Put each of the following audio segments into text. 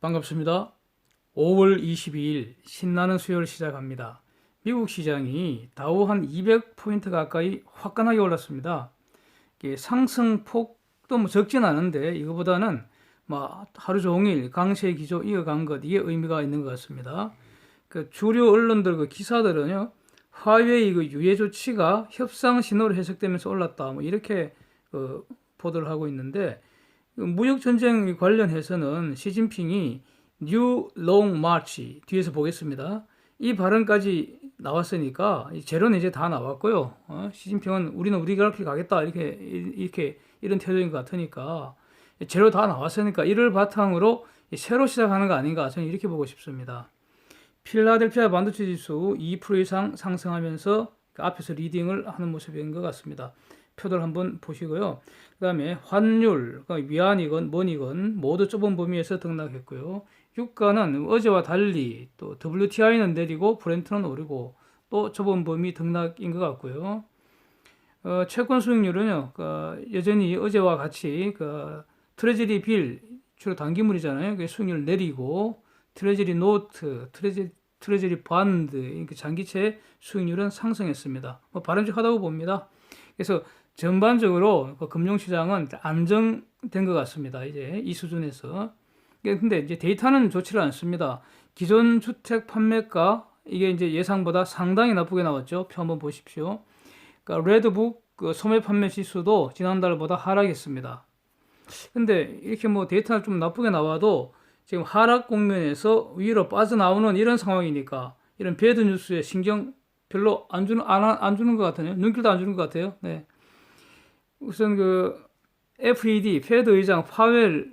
반갑습니다. 5월 22일 신나는 수요일 시작합니다. 미국 시장이 다우 한 200포인트 가까이 화끈하게 올랐습니다. 이게 상승폭도 뭐 적진 않은데 이거보다는 뭐 하루 종일 강세 기조 이어간 것 이게 의미가 있는 것 같습니다. 그 주류 언론들 그 기사들은요, 화웨이 그 유예 조치가 협상 신호로 해석되면서 올랐다 뭐 이렇게 보도를 하고 있는데, 무역 전쟁 관련해서는 시진핑이 뉴 롱 마치 뒤에서 보겠습니다. 이 발언까지 나왔으니까 재료는 이제 다 나왔고요. 시진핑은 우리는 우리가 그렇게 가겠다 이렇게 이런 태도인 것 같으니까 재료 다 나왔으니까 이를 바탕으로 새로 시작하는 거 아닌가 저는 이렇게 보고 싶습니다. 필라델피아 반도체 지수 2% 이상 상승하면서 그 앞에서 리딩을 하는 모습인 것 같습니다. 표들 한번 보시고요. 그 다음에 환율, 위안이건 뭐니건 모두 좁은 범위에서 등락했고요. 유가는 어제와 달리 또 WTI는 내리고 브렌트는 오르고 또 좁은 범위 등락인 것 같고요. 채권 수익률은요, 여전히 어제와 같이 트레저리 빌, 주로 단기물이잖아요. 그 수익률 내리고 트레저리 노트, 트레저리 반드, 장기채 수익률은 상승했습니다. 바람직하다고 봅니다. 그래서 전반적으로 금융시장은 안정된 것 같습니다. 이제 이 수준에서. 근데 이제 데이터는 좋지를 않습니다. 기존 주택 판매가 이게 이제 예상보다 상당히 나쁘게 나왔죠. 표 한번 보십시오. 그러니까 레드북 소매 판매 지수도 지난달보다 하락했습니다. 근데 이렇게 뭐 데이터가 좀 나쁘게 나와도 지금 하락 국면에서 위로 빠져나오는 이런 상황이니까 이런 배드 뉴스에 신경 별로 안 주는 것 같아요. 눈길도 안 주는 것 같아요. 네. 우선 FED, 페드 의장 파웰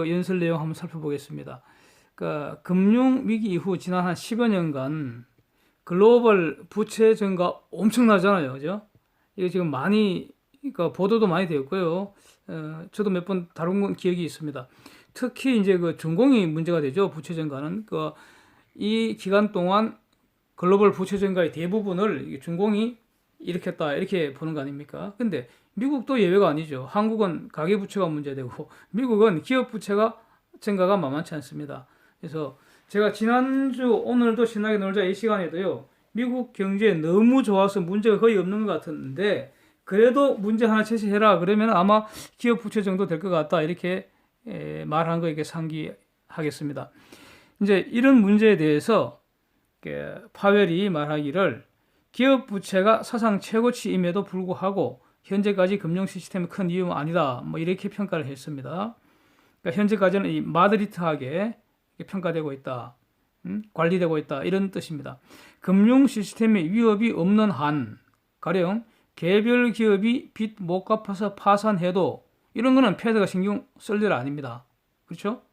연설 내용 한번 살펴보겠습니다. 금융 위기 이후 지난 한 10여 년간 글로벌 부채 증가 엄청나잖아요. 그죠? 이게 지금 많이, 보도도 많이 되었고요. 저도 몇 번 다룬 건 기억이 있습니다. 특히 이제 준공이 문제가 되죠. 부채 증가는. 이 기간 동안 글로벌 부채 증가의 대부분을 준공이 일으켰다 이렇게 보는 거 아닙니까? 근데 미국도 예외가 아니죠. 한국은 가계부채가 문제되고 미국은 기업부채가 증가가 만만치 않습니다. 그래서 제가 지난주 오늘도 신나게 놀자 이 시간에도요, 미국 경제 너무 좋아서 문제가 거의 없는 것 같은데 그래도 문제 하나 제시해라 그러면 아마 기업부채 정도 될 것 같다 이렇게 말한 거 이렇게 상기하겠습니다. 이제 이런 문제에 대해서 파웰이 말하기를 기업 부채가 사상 최고치임에도 불구하고 현재까지 금융 시스템의 큰 위험은 아니다. 뭐 이렇게 평가를 했습니다. 그러니까 현재까지는 이 마드리트하게 평가되고 있다. 관리되고 있다. 이런 뜻입니다. 금융 시스템에 위협이 없는 한, 가령 개별 기업이 빚 못 갚아서 파산해도 이런 거는 패드가 신경 쓸 일 아닙니다. 그렇죠?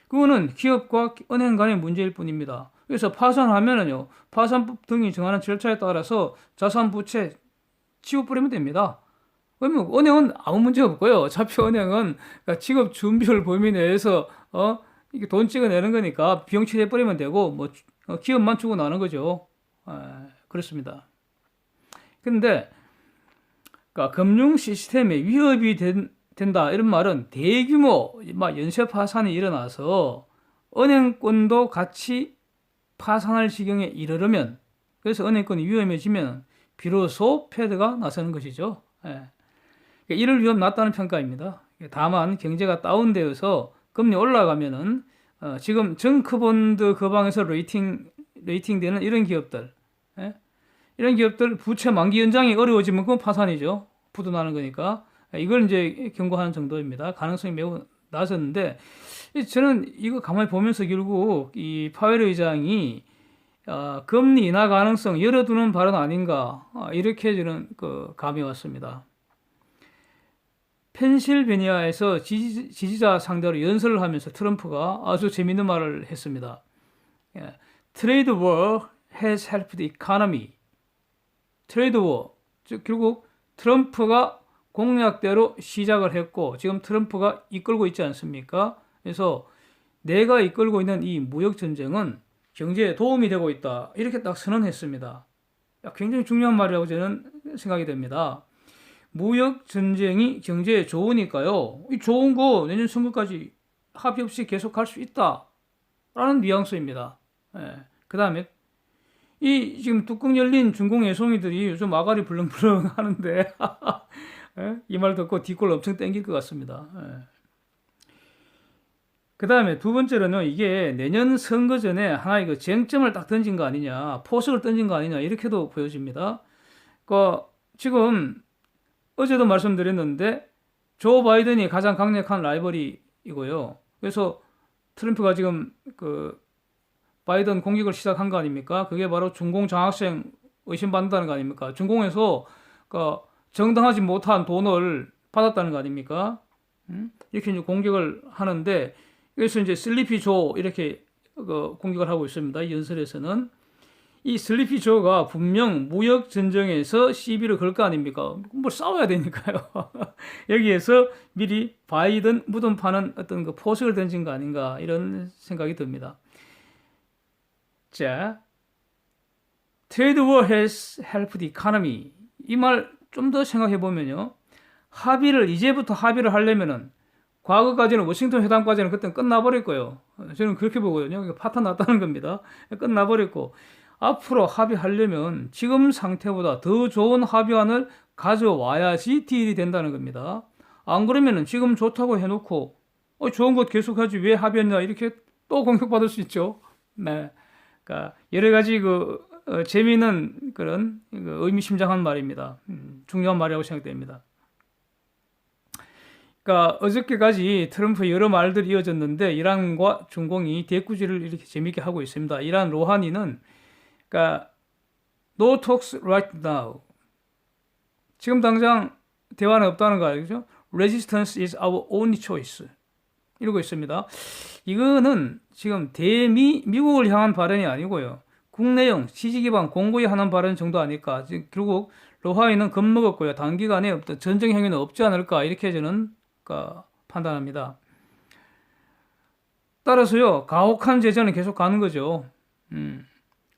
그거는 기업과 은행 간의 문제일 뿐입니다. 그래서 파산하면은요, 파산법 등이 정하는 절차에 따라서 자산 부채 지워버리면 됩니다. 그러면 은행은 아무 문제 없고요. 어차피 은행은 지급 준비율 범위 내에서 이게 돈 찍어내는 거니까 비용 처리해버리면 되고 뭐 기업만 주고 나는 거죠. 그렇습니다. 근데 금융 시스템에 위협이 된다 이런 말은 대규모 연쇄 파산이 일어나서 은행권도 같이 파산할 지경에 이르르면, 그래서 은행권이 위험해지면 비로소 패드가 나서는 것이죠. 이럴 위험 낮다는 평가입니다. 다만 경제가 다운되어서 금리 올라가면은 지금 정크본드 거방에서 레이팅되는 이런 기업들, 이런 기업들 부채 만기 연장이 어려워지면 그건 파산이죠. 부도나는 거니까. 이걸 이제 경고하는 정도입니다. 가능성이 매우 낮았는데, 저는 이거 가만히 보면서 결국 이 파웰 의장이 금리 인하 가능성 열어두는 발언 아닌가, 이렇게 저는 감이 왔습니다. 펜실베니아에서 지지자 상대로 연설을 하면서 트럼프가 아주 재밌는 말을 했습니다. Trade war has helped the economy. 트레이드 워, 즉 결국 트럼프가 공약대로 시작을 했고 지금 트럼프가 이끌고 있지 않습니까? 그래서 내가 이끌고 있는 이 무역 전쟁은 경제에 도움이 되고 있다. 이렇게 딱 선언했습니다. 굉장히 중요한 말이라고 저는 생각이 됩니다. 무역 전쟁이 경제에 좋으니까요. 이 좋은 거 내년 선거까지 합의 없이 계속 갈 수 있다. 라는 뉘앙스입니다. 예. 그 다음에 이 지금 뚜껑 열린 중공 애송이들이 요즘 아가리 불렁불렁 하는데 예? 이 말 듣고 뒷골 엄청 땡길 것 같습니다. 예. 그 다음에 두 번째로는 이게 내년 선거 전에 하나의 그 쟁점을 딱 던진 거 아니냐, 포석을 던진 거 아니냐, 이렇게도 보여집니다. 그 지금 어제도 말씀드렸는데 조 바이든이 가장 강력한 라이벌이고요. 그래서 트럼프가 지금 그 바이든 공격을 시작한 거 아닙니까? 그게 바로 중공 장학생 의심받는다는 거 아닙니까? 중공에서 그 정당하지 못한 돈을 받았다는 거 아닙니까? 이렇게 이제 공격을 하는데 그래서 이제 슬리피 조 이렇게 그 공격을 하고 있습니다. 이 연설에서는 이 슬리피 조가 분명 무역 전쟁에서 시비를 걸 거 아닙니까? 뭐 싸워야 되니까요. 여기에서 미리 바이든 무덤 파는 어떤 그 포석을 던진 거 아닌가 이런 생각이 듭니다. 자, Trade war has helped the economy. 이 말 좀 더 생각해 보면요. 이제부터 합의를 하려면은 과거까지는 워싱턴 회담까지는 그때는 끝나버릴 거예요. 저는 그렇게 보거든요. 파탄 났다는 겁니다. 끝나버렸고 앞으로 합의하려면 지금 상태보다 더 좋은 합의안을 가져와야지 딜이 된다는 겁니다. 안 그러면은 지금 좋다고 해놓고 좋은 것 계속하지 왜 합의했냐 이렇게 또 공격받을 수 있죠. 네, 그러니까 여러 가지 재미있는 그런 의미심장한 말입니다. 중요한 말이라고 생각됩니다. 그러니까 어저께까지 트럼프 여러 말들이 이어졌는데 이란과 중공이 대꾸질을 이렇게 재미있게 하고 있습니다. 이란 로하니는 그러니까 no talks right now. 지금 당장 대화는 없다는 거 알죠? Resistance is our only choice. 이러고 있습니다. 이거는 지금 미국을 향한 발언이 아니고요. 국내용 지지 기반 공고히 하는 발언 정도 아닐까. 결국 로하니는 겁먹었고요. 단기간에 어떤 전쟁 행위는 없지 않을까 이렇게 저는 판단합니다. 따라서요, 가혹한 제재는 계속 가는 거죠.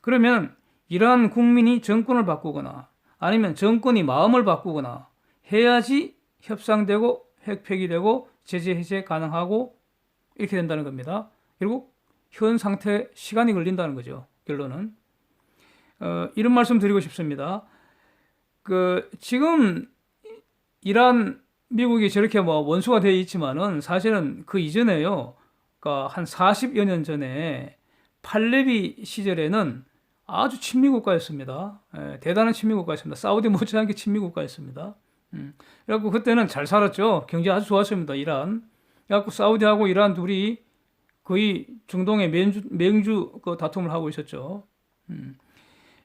그러면 이러한 국민이 정권을 바꾸거나 아니면 정권이 마음을 바꾸거나 해야지 협상되고 핵 폐기되고 제재 해제 가능하고 이렇게 된다는 겁니다. 결국 현 상태 시간이 걸린다는 거죠. 결론은 이런 말씀 드리고 싶습니다. 지금 이란 미국이 저렇게 원수가 되어 있지만은 사실은 그 이전에요. 그러니까 한 40여 년 전에 팔레비 시절에는 아주 친미 국가였습니다. 대단한 친미 국가였습니다. 사우디 못지않게 친미 국가였습니다. 그래갖고 그때는 잘 살았죠. 경제 아주 좋았습니다. 이란. 그래갖고 사우디하고 이란 둘이 거의 중동의 맹주 다툼을 하고 있었죠.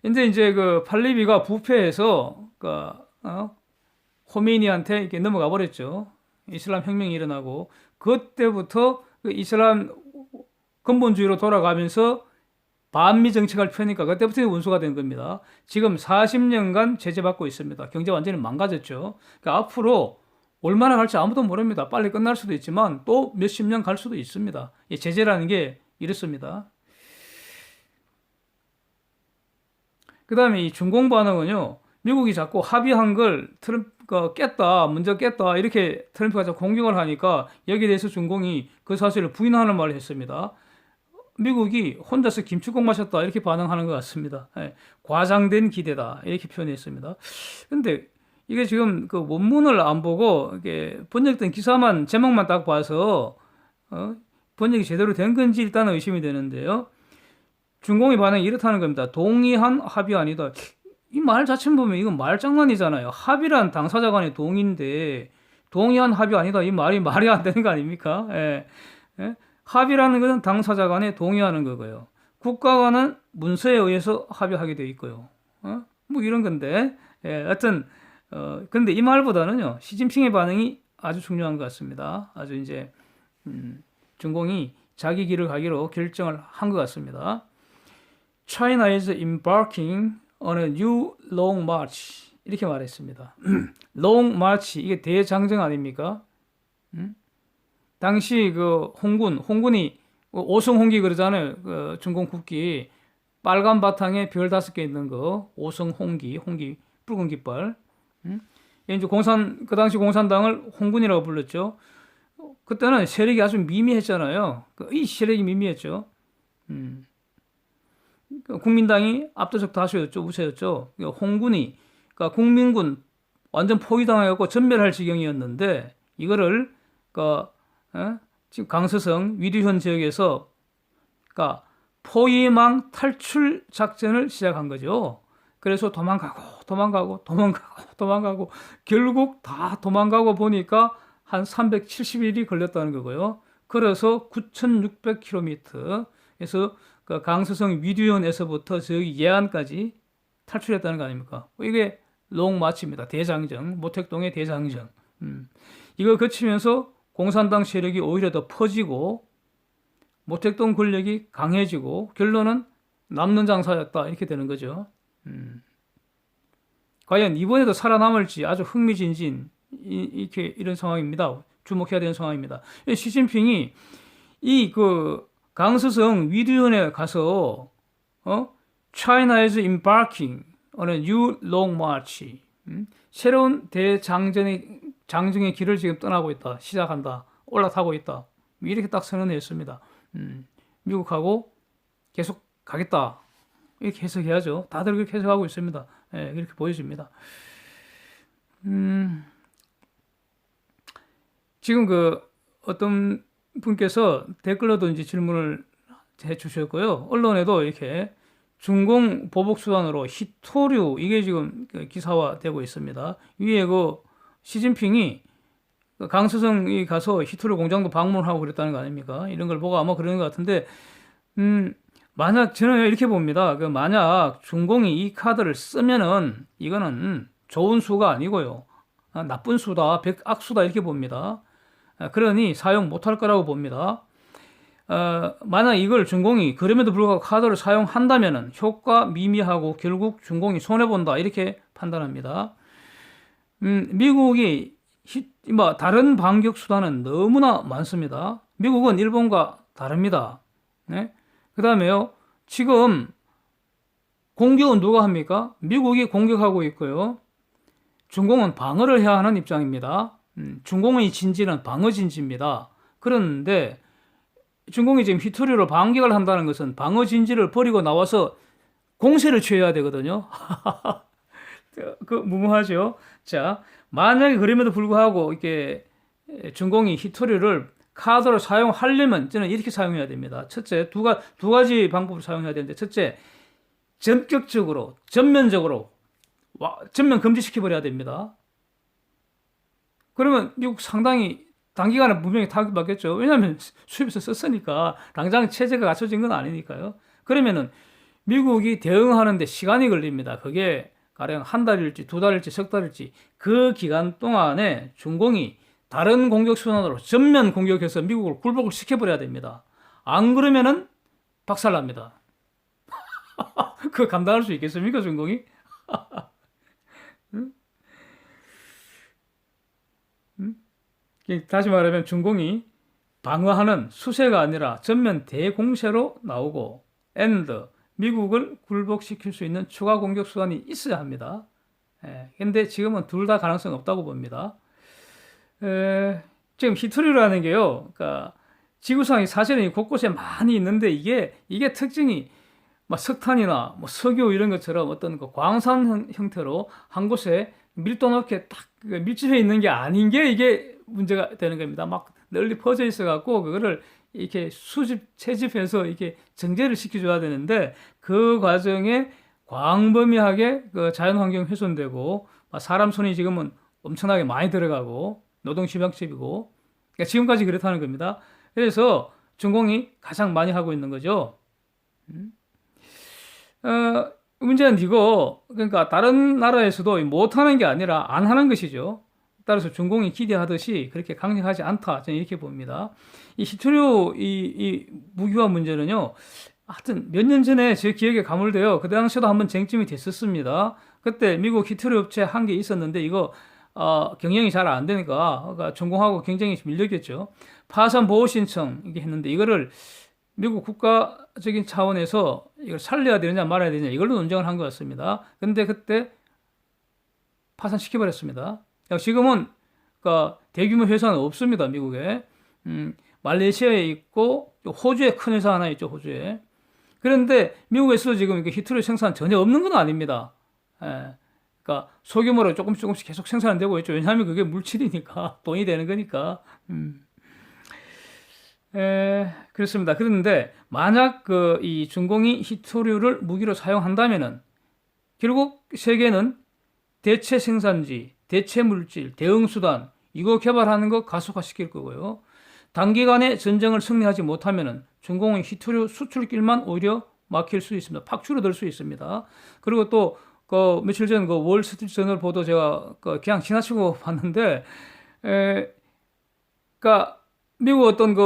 근데 이제 팔레비가 부패해서 호메이니한테 이렇게 넘어가 버렸죠. 이슬람 혁명이 일어나고 그때부터 이슬람 근본주의로 돌아가면서 반미 정책을 펴니까 그때부터 원수가 된 겁니다. 지금 40년간 제재받고 있습니다. 경제 완전히 망가졌죠. 그러니까 앞으로 얼마나 갈지 아무도 모릅니다. 빨리 끝날 수도 있지만 또 몇십 년 갈 수도 있습니다. 이 제재라는 게 이렇습니다. 그 다음에 이 중공 반응은요. 미국이 자꾸 합의한 걸 트럼프가 먼저 깼다 이렇게 트럼프가 자꾸 공격을 하니까 여기에 대해서 중공이 그 사실을 부인하는 말을 했습니다. 미국이 혼자서 김치국 마셨다 이렇게 반응하는 것 같습니다. 과장된 기대다 이렇게 표현했습니다. 근데 이게 지금 원문을 안 보고 이게 번역된 기사만 제목만 딱 봐서 번역이 제대로 된 건지 일단 의심이 되는데요. 중공의 반응이 이렇다는 겁니다. 동의한 합의 아니다. 이 말 자체만 보면 이건 말장난이잖아요. 합의란 당사자 간의 동의인데 동의한 합의 아니다. 이 말이 안 되는 거 아닙니까? 합의라는 것은 당사자 간에 동의하는 거고요. 국가 간은 문서에 의해서 합의하게 되어 있고요. 뭐 이런 건데, 하여튼, 근데 이 말보다는요, 시진핑의 반응이 아주 중요한 것 같습니다. 아주 이제, 중공이 자기 길을 가기로 결정을 한 것 같습니다. China is embarking on a new long march. 이렇게 말했습니다. long march, 이게 대장정 아닙니까? 당시 홍군이 오성홍기 그러잖아요. 중공 국기 빨간 바탕에 별 5개 있는 거 오성홍기, 붉은 깃발. 이제 그 당시 공산당을 홍군이라고 불렀죠. 그때는 세력이 아주 미미했잖아요. 이 세력이 미미했죠. 국민당이 압도적 다수였죠. 우세였죠. 홍군이, 그러니까 국민군 완전 포위당하고 전멸할 지경이었는데 이거를 그러니까 지금 강서성 위두현 지역에서 그러니까 포위망 탈출 작전을 시작한 거죠. 그래서 도망가고 결국 다 도망가고 보니까 한 370일이 걸렸다는 거고요. 그래서 9,600km 에서 그 강서성 위두현에서부터 저기 예안까지 탈출했다는 거 아닙니까? 이게 롱마치입니다. 대장정, 모택동의 대장정. 이거 거치면서 공산당 세력이 오히려 더 퍼지고 모택동 권력이 강해지고 결론은 남는 장사였다 이렇게 되는 거죠. 과연 이번에도 살아남을지 아주 흥미진진 이렇게 이런 상황입니다. 주목해야 되는 상황입니다. 시진핑이 이 강서성 위두현에 가서 China is embarking on a new long march. 새로운 장정의 길을 지금 떠나고 있다. 시작한다. 올라타고 있다. 이렇게 딱 선언했습니다. 미국하고 계속 가겠다. 이렇게 해석해야죠. 다들 그렇게 해석하고 있습니다. 예, 그렇게 보여집니다. 지금 어떤 분께서 댓글로도 이제 질문을 해 주셨고요. 언론에도 이렇게 중공 보복 수단으로 히토류 이게 지금 기사화되고 있습니다. 위에 시진핑이 강서성에 가서 히토류 공장도 방문하고 그랬다는 거 아닙니까? 이런 걸 보고 아마 그러는 것 같은데, 만약 저는 이렇게 봅니다. 만약 중공이 이 카드를 쓰면은 이거는 좋은 수가 아니고요. 나쁜 수다, 백악수다 이렇게 봅니다. 그러니 사용 못할 거라고 봅니다. 만약 이걸 중공이 그럼에도 불구하고 카드를 사용한다면은 효과 미미하고 결국 중공이 손해본다 이렇게 판단합니다. 미국이 다른 반격 수단은 너무나 많습니다. 미국은 일본과 다릅니다. 네? 그 다음에요. 지금 공격은 누가 합니까? 미국이 공격하고 있고요. 중공은 방어를 해야 하는 입장입니다. 중공의 진지는 방어 진지입니다. 그런데 중공이 지금 히토류로 반격을 한다는 것은 방어 진지를 버리고 나와서 공세를 취해야 되거든요. 무모하죠. 자, 만약에 그럼에도 불구하고 이렇게 중공이 히토류를 카드로 사용하려면 저는 이렇게 사용해야 됩니다. 첫째, 두 가지 방법을 사용해야 되는데, 첫째, 전격적으로, 전면 금지시켜버려야 됩니다. 그러면 미국 상당히 단기간에 분명히 타격 받겠죠. 왜냐하면 수입에서 썼으니까 당장 체제가 갖춰진 건 아니니까요. 그러면은 미국이 대응하는데 시간이 걸립니다. 그게 가령 한 달일지 두 달일지 석 달일지 그 기간 동안에 중공이 다른 공격 수단으로 전면 공격해서 미국을 굴복을 시켜버려야 됩니다. 안 그러면은 박살납니다. 그거 감당할 수 있겠습니까, 중공이? 다시 말하면 중공이 방어하는 수세가 아니라 전면 대공세로 나오고 미국을 굴복시킬 수 있는 추가 공격 수단이 있어야 합니다. 근데 지금은 둘 다 가능성 없다고 봅니다. 지금 히토류라는 게요, 그러니까 지구상에 사실은 곳곳에 많이 있는데 이게 특징이 석탄이나 석유 이런 것처럼 어떤 광산 형태로 한 곳에 밀도 높게 딱 밀집해 있는 게 아닌 게 이게 문제가 되는 겁니다. 막 널리 퍼져 있어 갖고 그거를 이렇게 채집해서 이렇게 정제를 시켜줘야 되는데 그 과정에 광범위하게 자연환경 훼손되고 사람 손이 지금은 엄청나게 많이 들어가고 노동 시방집이고 그러니까 지금까지 그렇다는 겁니다. 그래서 중공이 가장 많이 하고 있는 거죠. 문제는 이거 그러니까 다른 나라에서도 못하는 게 아니라 안 하는 것이죠. 따라서 중공이 기대하듯이 그렇게 강력하지 않다. 저는 이렇게 봅니다. 이 히토류 이 무기화 문제는요. 하여튼 몇 년 전에 제 기억에 가물돼요. 그 당시에도 한번 쟁점이 됐었습니다. 그때 미국 히토류 업체 한 개 있었는데 이거 경영이 잘 안 되니까 그러니까 중공하고 경쟁이 밀렸겠죠. 파산 보호 신청 이게 했는데 이거를 미국 국가적인 차원에서 이걸 살려야 되느냐 말아야 되느냐 이걸로 논쟁을 한 것 같습니다. 근데 그때 파산시켜버렸습니다. 지금은 대규모 회사는 없습니다. 미국에. 말레이시아에 있고 호주에 큰 회사 하나 있죠. 호주에. 그런데 미국에서 지금 이렇게 히토류 생산 전혀 없는 건 아닙니다. 예. 그러니까 소규모로 조금씩 계속 생산되고 있죠. 왜냐하면 그게 물질이니까 돈이 되는 거니까. 그렇습니다. 그런데 만약 이 중공이 히토류를 무기로 사용한다면은 결국 세계는 대체 생산지, 대체 물질, 대응 수단 이거 개발하는 거 가속화시킬 거고요. 단기간에 전쟁을 승리하지 못하면은 중공의 히토류 수출길만 오히려 막힐 수 있습니다. 팍 줄어들 수 있습니다. 그리고 또 며칠 전 월스트리트저널 보도 제가 그냥 지나치고 봤는데, 그러니까 미국 어떤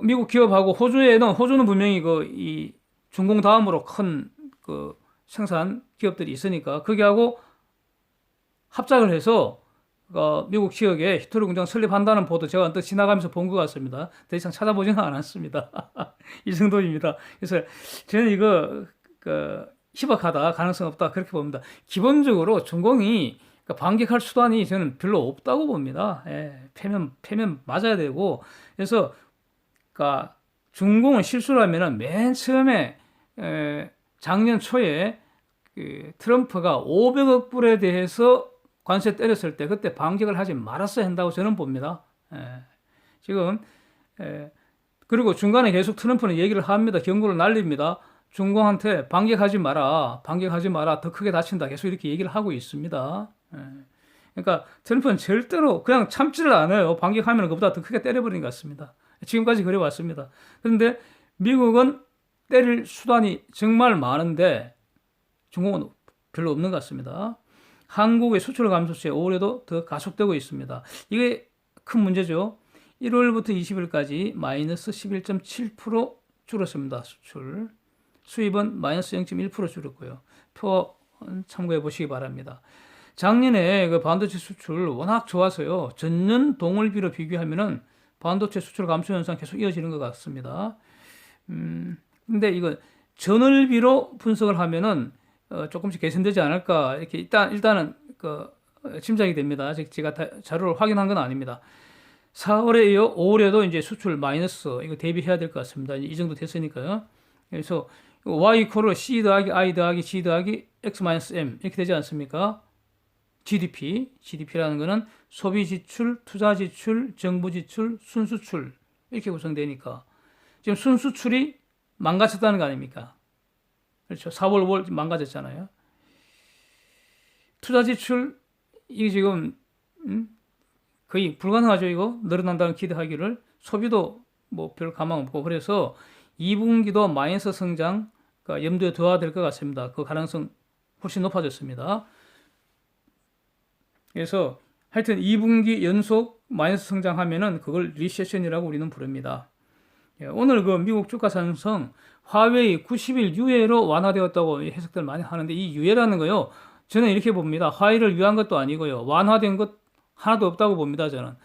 미국 기업하고 호주는 분명히 이 중공 다음으로 큰 생산 기업들이 있으니까 거기하고 합작을 해서 미국 지역에 히토류 공장 설립한다는 보도 제가 언뜻 지나가면서 본 것 같습니다. 더 이상 찾아보지는 않았습니다. 이 정도입니다. 그래서 저는 이거 희박하다, 가능성 없다 그렇게 봅니다. 기본적으로 중공이 반격할 수단이 저는 별로 없다고 봅니다. 패면 맞아야 되고, 그래서 중공은 실수를 하면은 맨 처음에 작년 초에 트럼프가 500억 불에 대해서 관세 때렸을 때 그때 반격을 하지 말았어야 한다고 저는 봅니다. 지금 그리고 중간에 계속 트럼프는 얘기를 합니다. 경고를 날립니다. 중공한테 반격하지 마라, 더 크게 다친다. 계속 이렇게 얘기를 하고 있습니다. 그러니까 트럼프는 절대로 그냥 참지를 않아요. 반격하면 그보다 더 크게 때려버리는 것 같습니다. 지금까지 그래왔습니다. 그런데 미국은 때릴 수단이 정말 많은데 중공은 별로 없는 것 같습니다. 한국의 수출 감소세 올해도 더 가속되고 있습니다. 이게 큰 문제죠. 1월부터 20일까지 마이너스 11.7% 줄었습니다. 수출. 수입은 마이너스 0.1% 줄었고요. 표 참고해 보시기 바랍니다. 작년에 반도체 수출 워낙 좋아서요. 전년 동월비로 비교하면은 반도체 수출 감소 현상 계속 이어지는 것 같습니다. 근데 이거 전월비로 분석을 하면은 조금씩 개선되지 않을까 이렇게 일단은 짐작이 됩니다. 아직 제가 자료를 확인한 건 아닙니다. 4월에 이어 5월에도 이제 수출 마이너스 이거 대비해야 될 것 같습니다. 이 정도 됐으니까요. 그래서 y 이퀄 c 더하기 i 더하기 g 더하기 x 마이너스 m 이렇게 되지 않습니까? GDP라는 거는 소비 지출, 투자 지출, 정부 지출, 순수출 이렇게 구성되니까 지금 순수출이 망가졌다는 거 아닙니까? 그렇죠. 4월, 5월 망가졌잖아요. 투자 지출 이게 지금 거의 불가능하죠. 이거 늘어난다는 기대하기를. 소비도 뭐 별 가망 없고 그래서 2분기도 마이너스 성장 염두에 둬야 될 것 같습니다. 그 가능성 훨씬 높아졌습니다. 그래서 하여튼 2분기 연속 마이너스 성장하면은 그걸 리세션이라고 우리는 부릅니다. 오늘 미국 주가 상승 화웨이 90일 유예로 완화되었다고 해석들 많이 하는데 이 유예라는 거요. 저는 이렇게 봅니다. 화웨이를 위한 것도 아니고요. 완화된 것 하나도 없다고 봅니다. 저는.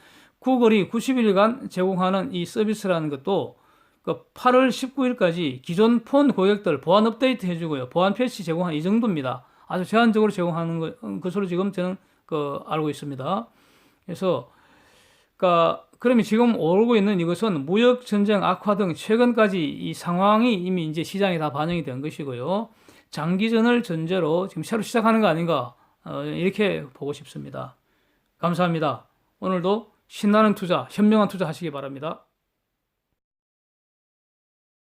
구글이 90일간 제공하는 이 서비스라는 것도 8월 19일까지 기존 폰 고객들 보안 업데이트 해주고요. 보안 패치 제공한 이 정도입니다. 아주 제한적으로 제공하는 것으로 지금 저는 알고 있습니다. 그래서 그러면 지금 오르고 있는 이것은 무역 전쟁 악화 등 최근까지 이 상황이 이미 이제 시장에 다 반영이 된 것이고요. 장기전을 전제로 지금 새로 시작하는 거 아닌가 이렇게 보고 싶습니다. 감사합니다. 오늘도 신나는 투자, 현명한 투자 하시기 바랍니다.